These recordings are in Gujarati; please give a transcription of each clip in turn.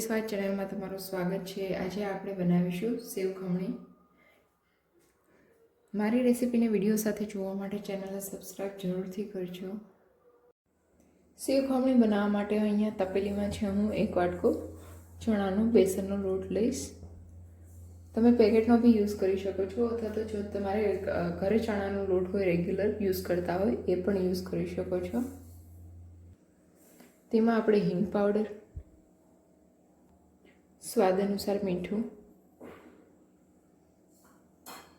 સ્વાદ ચેનલમાં તમારું સ્વાગત છે। આજે આપણે બનાવીશું સેવ ખમણી। મારી રેસીપીને વિડીયો સાથે જોવા માટે ચેનલને સબસ્ક્રાઇબ જરૂરથી કરજો। સેવ ખમણી બનાવવા માટે અહીંયા તપેલીમાં છે હું 1 વાટકો ચણાનો બેસનનો લોટ લઈશ। તમે પેકેટનો બી યુઝ કરી શકો છો અથવા તો જો તમારે ઘરે ચણાનો લોટ હોય રેગ્યુલર યુઝ કરતા હોય એ પણ યુઝ કરી શકો છો। તેમાં આપણે હિંગ પાવડર, स्वाद अनुसार मीठू,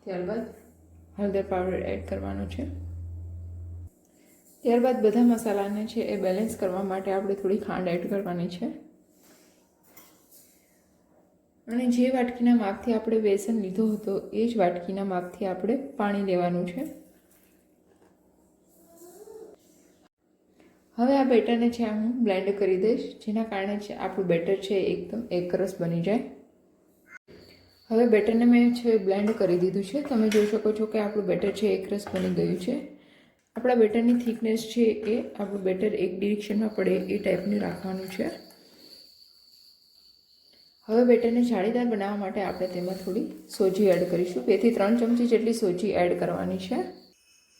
त्यारबाद हळदर पाउडर एड करवानो छे। त्यारबाद बधा मसालाने छे ए बेलेंस करवा माटे आपणे थोड़ी खांड एड करवानी छे अने जे वाटकीना मापथी आपणे बेसन लीधो हतो ए ज वाटकीना मापथी आपणे पाणी लेवानुं छे। હવે આ બેટરને છે હું બ્લેન્ડ કરી દઈશ, જેના કારણે છે આપણું બેટર છે એકદમ એકરસ બની જાય। હવે બેટરને મેં છે બ્લેન્ડ કરી દીધું છે। તમે જોઈ શકો છો કે આપણું બેટર છે એકરસ બની ગયું છે। આપણા બેટરની થિકનેસ છે એ આપણું બેટર એક ડિરેક્શનમાં પડે એ ટાઈપનું રાખવાનું છે। હવે બેટરને જાળીદાર બનાવવા માટે આપણે તેમાં થોડી સોજી એડ કરીશું। 2 થી 3 ચમચી જેટલી સોજી એડ કરવાની છે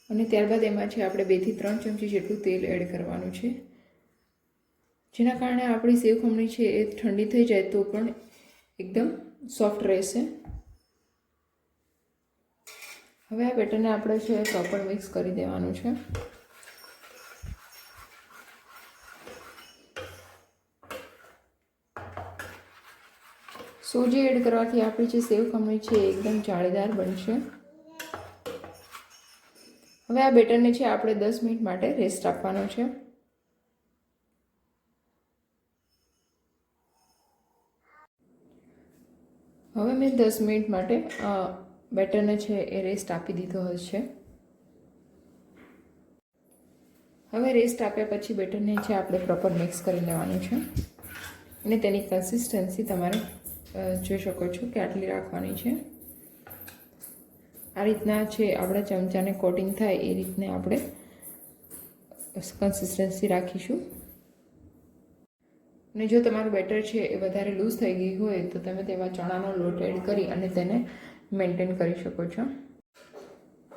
અને ત્યારબાદ એમાં છે આપણે 2 થી 3 ચમચી જેટલું તેલ એડ કરવાનું છે, જેના કારણે આપણી સેવ ખમણી છે એ ઠંડી થઈ જાય તો પણ એકદમ સોફ્ટ રહેશે। હવે આ બેટરને આપણે છે પ્રોપર મિક્સ કરી દેવાનું છે। સોજી એડ કરવાથી આપણી જે સેવ ખમણી છે એકદમ જાળીદાર બનશે। હવે આ બેટરને છે આપણે 10 મિનિટ માટે રેસ્ટ આપવાનો છે। હવે મેં 10 મિનિટ માટે બેટરને છે એ રેસ્ટ આપી દીધો હશે। હવે રેસ્ટ આપ્યા પછી બેટરને છે આપણે પ્રોપર મિક્સ કરી લેવાનું છે અને તેની કન્સિસ્ટન્સી તમારે જોઈ શકો છો કે આટલી રાખવાની છે। આ રીતના છે આપણા ચમચાને કોટિંગ થાય એ રીતને આપણે કન્સિસ્ટન્સી રાખીશું। અને જો તમારું બેટર છે એ વધારે લૂઝ થઈ ગઈ હોય તો તમે તેમાં ચણાનો લોટ એડ કરી અને તેને મેન્ટેન કરી શકો છો।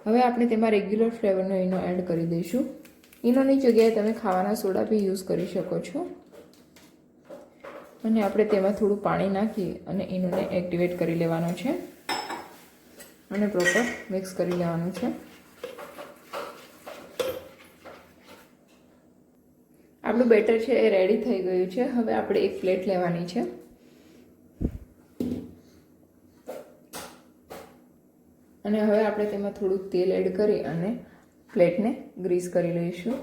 હવે આપણે તેમાં રેગ્યુલર ફ્લેવરનો ઈનો એડ કરી દઈશું। ઈનોની જગ્યાએ તમે ખાવાના સોડા બી યુઝ કરી શકો છો અને આપણે તેમાં થોડું પાણી નાખી અને ઈનોને એક્ટિવેટ કરી લેવાનો છે અને પ્રોપર મિક્સ કરી લેવાનું છે। આપણું બેટર છે એ રેડી થઈ ગયું છે। હવે આપણે એક પ્લેટ લેવાની છે અને હવે આપણે તેમાં થોડું તેલ એડ કરી અને પ્લેટને ગ્રીસ કરી લઈશું।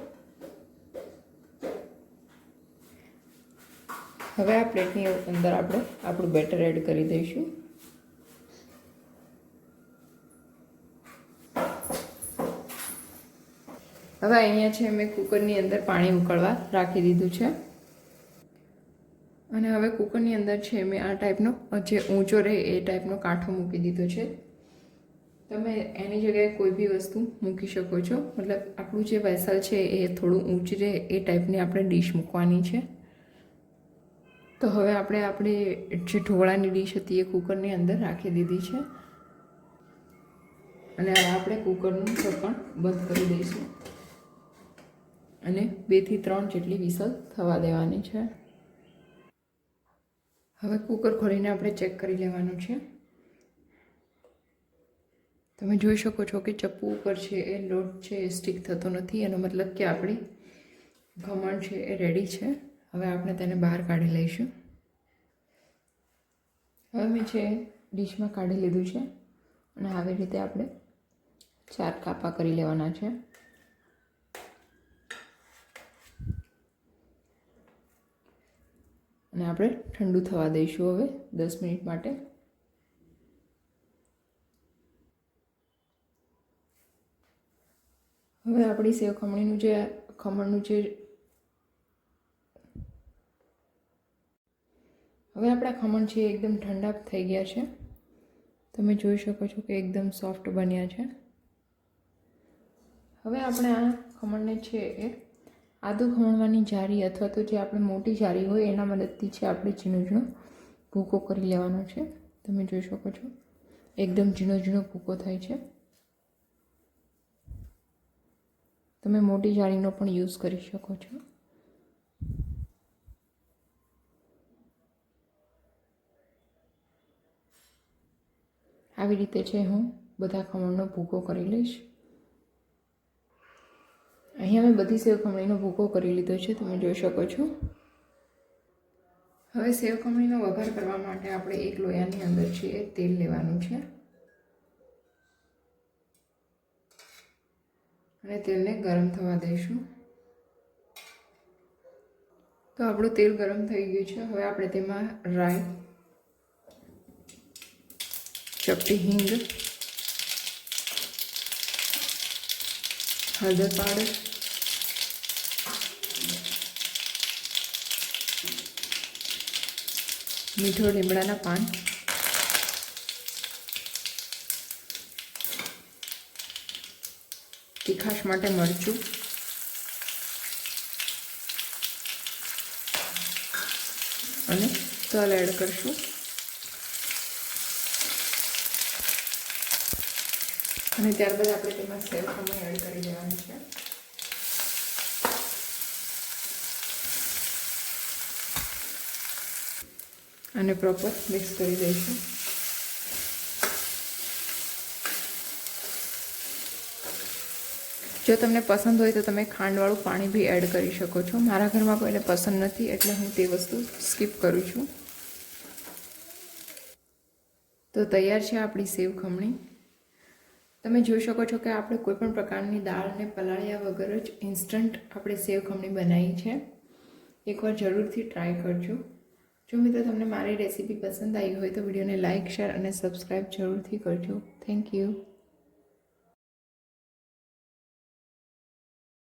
હવે આ પ્લેટની અંદર આપણે આપણું બેટર એડ કરી દઈશું। હવે અહીંયા છે મેં કુકરની અંદર પાણી ઉકળવા રાખી દીધું છે અને હવે કુકરની અંદર છે મેં આ ટાઈપનો જે ઊંચો રહે એ ટાઈપનો કાંઠો મૂકી દીધો છે। તમે એની જગ્યાએ કોઈ બી વસ્તુ મૂકી શકો છો, મતલબ આપણું જે વેસલ છે એ થોડું ઊંચું રહે એ ટાઈપની આપણે ડીશ મૂકવાની છે। તો હવે આપણે આપણી જે ઢોકળાની ડીશ હતી એ કુકરની અંદર રાખી દીધી છે અને હવે આપણે કુકરનું ઢક્કણ બંધ કરી દઈશું અને 2 થી 3 જેટલી વિસલ થવા દેવાની છે। હવે કુકર ખોલીને આપણે ચેક કરી લેવાનું છે। તમે જોઈ શકો છો કે ચપ્પુ ઉપર છે એ લોટ છે એ સ્ટીક થતો નથી, એનો મતલબ કે આપણી ખમણ છે એ રેડી છે। હવે આપણે તેને બહાર કાઢી લઈશું। હવે મેં છે ડીશમાં કાઢી લીધું છે અને આવી રીતે આપણે 4 કાપા કરી લેવાના છે અને આપણે ઠંડુ થવા દઈશું હવે 10 મિનિટ માટે। હવે આપણી સેવ ખમણીનું જે હવે આપણા ખમણ છે એકદમ ઠંડા થઈ ગયા છે। તમે જોઈ શકો છો કે એકદમ સોફ્ટ બન્યા છે। હવે આપણે આ ખમણને છે એ આદું ખમણવાની જારી અથવા તો જે આપણે મોટી જારી હોય એના મદદથી છે આપણે ઝીણો ઝીણો ભૂકો કરી લેવાનો છે. તમે જોઈ શકો છો એકદમ ઝીણો ઝીણો ભૂકો થાય છે. તમે મોટી જાળીનો પણ યુઝ કરી શકો છો. આવી રીતે છે હું બધા ખમણનો ભૂકો કરી લઈશ. અહીંયા મેં બધી સેવ ખમણીનો ભૂકો કરી લીધો છે, તમે જોઈ શકો છો. હવે સેવ ખમણીનો વઘાર કરવા માટે આપણે એક લોયાની અંદર છે એ તેલ લેવાનું છે અને તેલને ગરમ થવા દઈશું. તો આપણું તેલ ગરમ થઈ ગયું છે. હવે આપણે તેમાં રાઈ, ચપટી હિંગ, હળદર પાવડર, મીઠો લીમડાના પાન, તીખાશ માટે મરચું અને તલ એડ કરશું. અને ત્યારબાદ આપણે તેમાં સેવ ખમણ એડ કરી દેવાની છે. અને પ્રોપર મિક્સ કરી દઈશું. જો તમને પસંદ હોય તો તમે ખાંડવાળું પાણી બી એડ કરી શકો છો. મારા ઘરમાં કોઈને પસંદ નથી એટલે હું તે વસ્તુ સ્કીપ કરું છું. તો તૈયાર છે આપણી સેવ ખમણી. તમે જોઈ શકો છો કે આપણે કોઈપણ પ્રકારની દાળને પલાળ્યા વગર જ ઇન્સ્ટન્ટ આપણે સેવ ખમણી બનાવી છે. એકવાર જરૂરથી ટ્રાય કરજો. જો મિત્રો તમને મારી રેસીપી પસંદ આવી હોય તો વિડીયોને લાઇક, શેર અને સબસ્ક્રાઈબ જરૂરથી કરજો. Thank you.